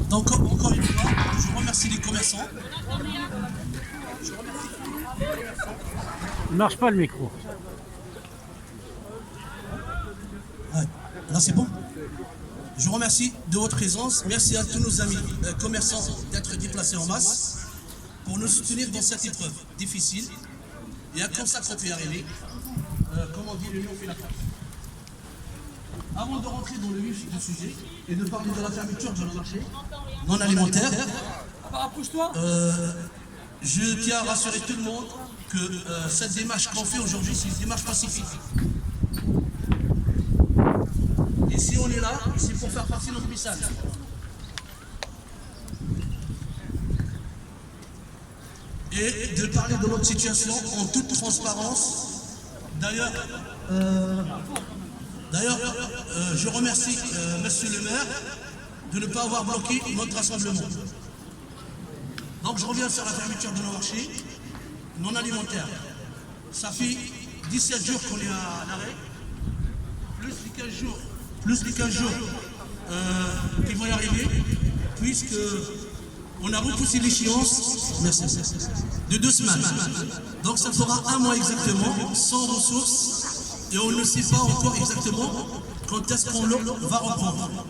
Donc encore une fois, je remercie les commerçants. Il ne marche pas le micro. Ouais. Là c'est bon. Je vous remercie de votre présence. Merci à tous nos amis commerçants d'être déplacés en masse pour nous soutenir dans cette épreuve difficile. Et à comme ça qu'on peut y arriver. Comme on dit, l'union fait la force. Avant de rentrer dans le vif du sujet et de parler de la fermeture de nos marchés non alimentaires, je tiens à rassurer tout le monde que cette démarche qu'on fait aujourd'hui, c'est une démarche pacifique. Et si on est là, c'est pour faire passer notre message. Et de parler de notre situation en toute transparence. D'ailleurs, je remercie Monsieur le maire de ne pas avoir bloqué notre rassemblement. Donc je reviens sur la fermeture de nos marchés non alimentaires. Ça fait 17 jours qu'on est à l'arrêt, plus les 15 jours qui vont y arriver, puisque on a repoussé l'échéance de 2 semaines. Donc ça fera 1 mois exactement, sans ressources, et on ne sait pas encore exactement quand est-ce qu'on va reprendre.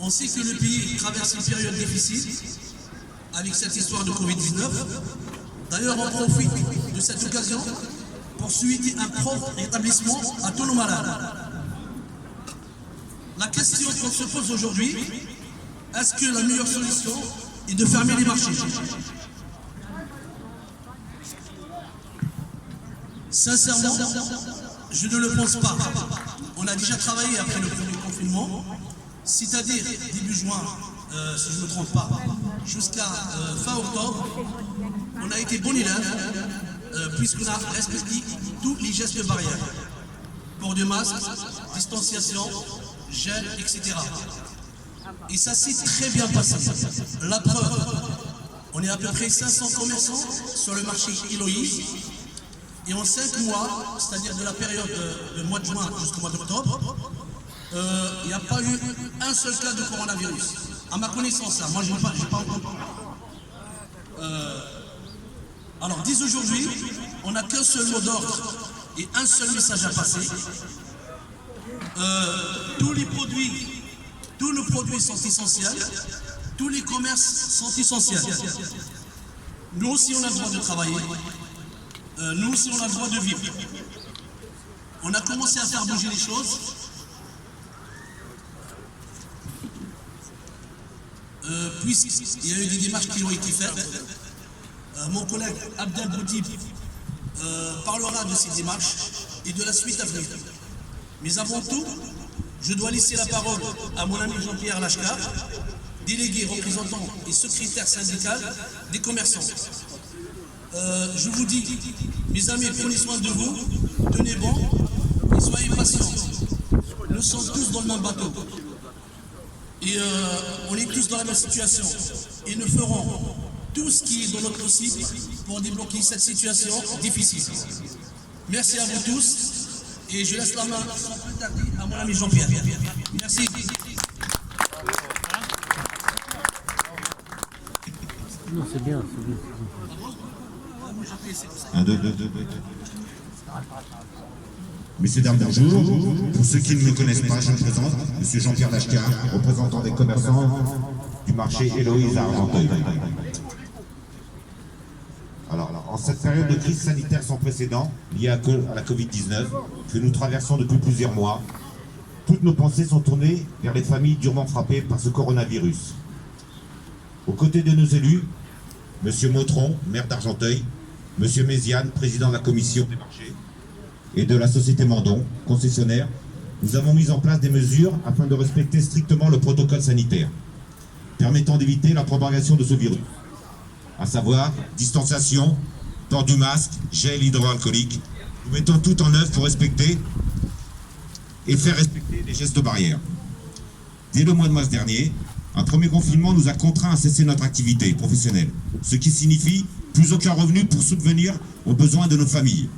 On sait que le pays traverse une période difficile avec cette histoire de Covid-19. D'ailleurs, on profite de cette occasion pour souhaiter un prompt rétablissement à tous nos malades. La question qu'on se pose aujourd'hui, est-ce que la meilleure solution est de fermer les marchés? Sincèrement, je ne le pense pas. On a déjà travaillé après le premier confinement, c'est-à-dire début juin, si je ne me trompe pas, jusqu'à fin octobre. On a été bon élève, puisqu'on a respecté tous les gestes barrières. Port de masque, distanciation, gel, etc. Et ça s'est très bien passé. La preuve, on est à peu près 500 commerçants sur le marché Héloïse. Et en 5 mois, c'est-à-dire de la période de mois de juin jusqu'au mois d'octobre, il n'y a pas eu un seul cas de coronavirus. À ma connaissance, moi je n'ai pas entendu. Alors, dès aujourd'hui, on n'a qu'un seul mot d'ordre et un seul message à passer. Tous nos produits sont essentiels, tous les commerces sont essentiels. Nous aussi, on a le droit de travailler, nous aussi, on a le droit de vivre. On a commencé à faire bouger les choses. Puisqu'il y a eu des démarches qui ont été faites. Mon collègue Abdel Boutib parlera de ces démarches et de la suite à venir. Mais avant tout, je dois laisser la parole à mon ami Jean-Pierre Lachkar, délégué, représentant et secrétaire syndical des commerçants. Je vous dis, mes amis, prenez soin de vous, tenez bon et soyez patients. Nous sommes tous dans le même bateau. Et on est tous dans la même situation. Et nous ferons tout ce qui est dans notre possible pour débloquer cette situation difficile. Merci à vous tous. Et je laisse la main sans plus tarder à mon ami Jean-Pierre. Merci. Non, c'est bien, c'est bien. 1, 2, 2, 2, 2. Messieurs, dames, bonjour. Pour ceux qui ne me connaissent pas, je me présente, Monsieur Jean-Pierre Lachkar, représentant des commerçants du marché Héloïse à Argenteuil. Alors, en cette période de crise sanitaire sans précédent, liée à la Covid-19, que nous traversons depuis plusieurs mois, toutes nos pensées sont tournées vers les familles durement frappées par ce coronavirus. Aux côtés de nos élus, Monsieur Motron, maire d'Argenteuil, Monsieur Méziane, président de la commission des marchés, et de la société Mandon, concessionnaire, nous avons mis en place des mesures afin de respecter strictement le protocole sanitaire, permettant d'éviter la propagation de ce virus, à savoir distanciation, port du masque, gel hydroalcoolique. Nous mettons tout en œuvre pour respecter et faire respecter les gestes barrières. Dès le mois de mars dernier, un premier confinement nous a contraints à cesser notre activité professionnelle, ce qui signifie plus aucun revenu pour subvenir aux besoins de nos familles.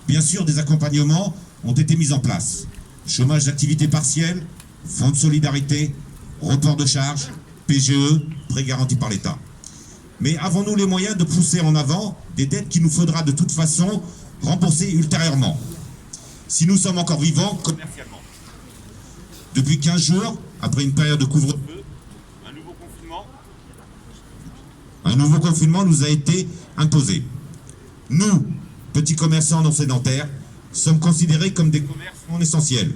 Bien sûr, des accompagnements ont été mis en place. Chômage d'activité partielle, fonds de solidarité, report de charges, PGE, prêt garanti par l'État. Mais avons-nous les moyens de pousser en avant des dettes qu'il nous faudra de toute façon rembourser ultérieurement, si nous sommes encore vivants commercialement? Depuis 15 jours, après une période de couvre-feu, un nouveau confinement nous a été imposé. Nous, petits commerçants non sédentaires, sommes considérés comme des commerces non essentiels.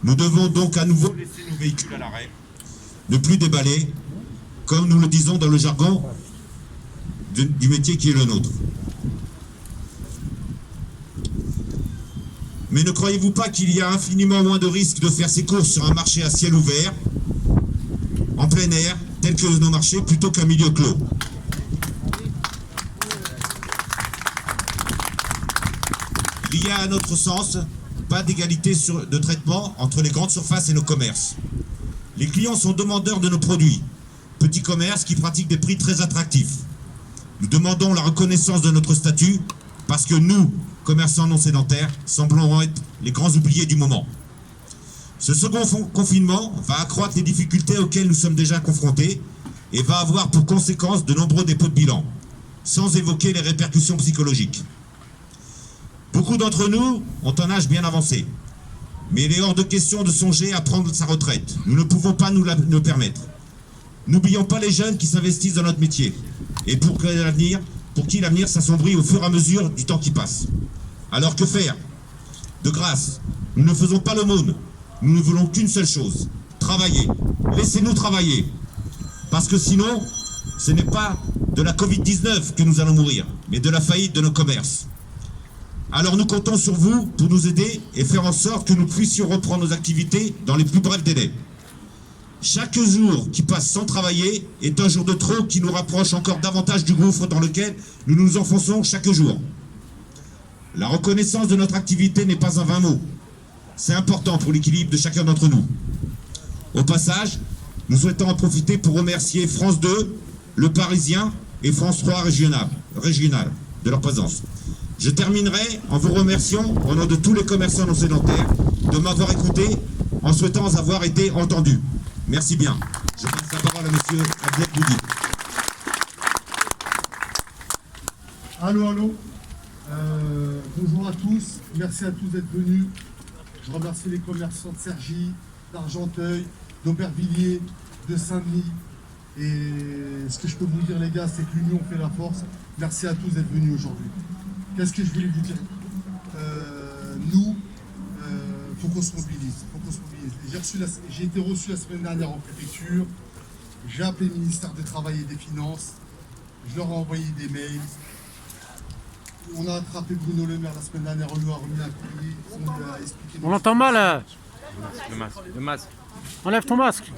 Nous devons donc à nouveau laisser nos véhicules à l'arrêt, ne plus déballer, comme nous le disons dans le jargon du métier qui est le nôtre. Mais ne croyez-vous pas qu'il y a infiniment moins de risques de faire ses courses sur un marché à ciel ouvert, en plein air, tel que nos marchés, plutôt qu'un milieu clos? Il y a, à notre sens, pas d'égalité de traitement entre les grandes surfaces et nos commerces. Les clients sont demandeurs de nos produits, petits commerces qui pratiquent des prix très attractifs. Nous demandons la reconnaissance de notre statut parce que nous, commerçants non sédentaires, semblons être les grands oubliés du moment. Ce second confinement va accroître les difficultés auxquelles nous sommes déjà confrontés et va avoir pour conséquence de nombreux dépôts de bilan, sans évoquer les répercussions psychologiques. Beaucoup d'entre nous ont un âge bien avancé, mais il est hors de question de songer à prendre sa retraite. Nous ne pouvons pas nous le permettre. N'oublions pas les jeunes qui s'investissent dans notre métier et pour qui l'avenir s'assombrit au fur et à mesure du temps qui passe. Alors que faire? De grâce, nous ne faisons pas l'aumône. Nous ne voulons qu'une seule chose, travailler. Laissez-nous travailler. Parce que sinon, ce n'est pas de la Covid-19 que nous allons mourir, mais de la faillite de nos commerces. Alors nous comptons sur vous pour nous aider et faire en sorte que nous puissions reprendre nos activités dans les plus brefs délais. Chaque jour qui passe sans travailler est un jour de trop qui nous rapproche encore davantage du gouffre dans lequel nous nous enfonçons chaque jour. La reconnaissance de notre activité n'est pas un vain mot. C'est important pour l'équilibre de chacun d'entre nous. Au passage, nous souhaitons en profiter pour remercier France 2, Le Parisien et France 3 régional de leur présence. Je terminerai en vous remerciant, au nom de tous les commerçants non sédentaires, de m'avoir écouté en souhaitant avoir été entendu. Merci bien. Je passe la parole à M. Abdel Boudi. Allô. Bonjour à tous. Merci à tous d'être venus. Je remercie les commerçants de Cergy, d'Argenteuil, d'Aubervilliers, de Saint-Denis. Et ce que je peux vous dire, les gars, c'est que l'union fait la force. Merci à tous d'être venus aujourd'hui. Qu'est-ce que je voulais vous dire? Nous, faut qu'on se mobilise. J'ai été reçu la semaine dernière en préfecture. J'ai appelé le ministère du Travail et des Finances. Je leur ai envoyé des mails. On a attrapé Bruno Le Maire la semaine dernière. On lui a remis un courrier. On lui a expliqué. On l'entend mal. Le masque. Enlève ton masque.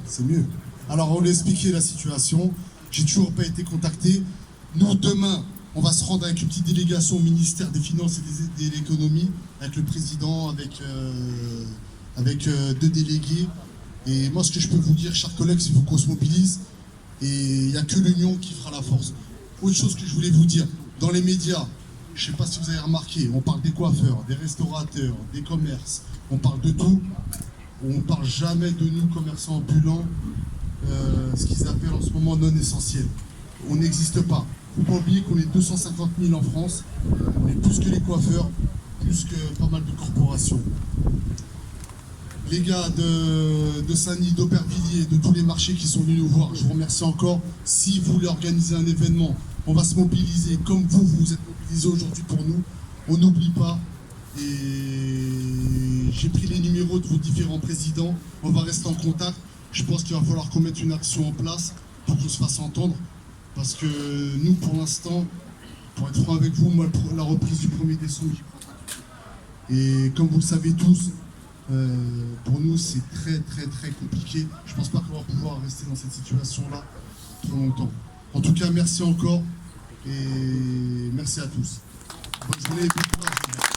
C'est mieux. Alors on lui a expliqué la situation. J'ai toujours pas été contacté. Nous, demain, on va se rendre avec une petite délégation au ministère des Finances et de l'économie, avec le président, avec deux délégués. Et moi, ce que je peux vous dire, chers collègues, c'est qu'il faut qu'on se mobilise. Et il n'y a que l'union qui fera la force. Autre chose que je voulais vous dire, dans les médias, je ne sais pas si vous avez remarqué, on parle des coiffeurs, des restaurateurs, des commerces, on parle de tout. On ne parle jamais de nous, commerçants ambulants, ce qu'ils appellent en ce moment non essentiels. On n'existe pas. Il ne faut pas oublier qu'on est 250 000 en France. On est plus que les coiffeurs, plus que pas mal de corporations. Les gars de Saint-Denis, d'Aubervilliers, de tous les marchés qui sont venus nous voir, je vous remercie encore. Si vous voulez organiser un événement, on va se mobiliser comme vous vous êtes mobilisés aujourd'hui pour nous. On n'oublie pas. Et j'ai pris les numéros de vos différents présidents. On va rester en contact. Je pense qu'il va falloir qu'on mette une action en place pour qu'on se fasse entendre. Parce que nous, pour l'instant, pour être franc avec vous, moi, la reprise du 1er décembre, j'y crois pas. Et comme vous le savez tous, pour nous, c'est très compliqué. Je ne pense pas qu'on va pouvoir rester dans cette situation-là trop longtemps. En tout cas, merci encore et merci à tous. Bonne journée et bon courage.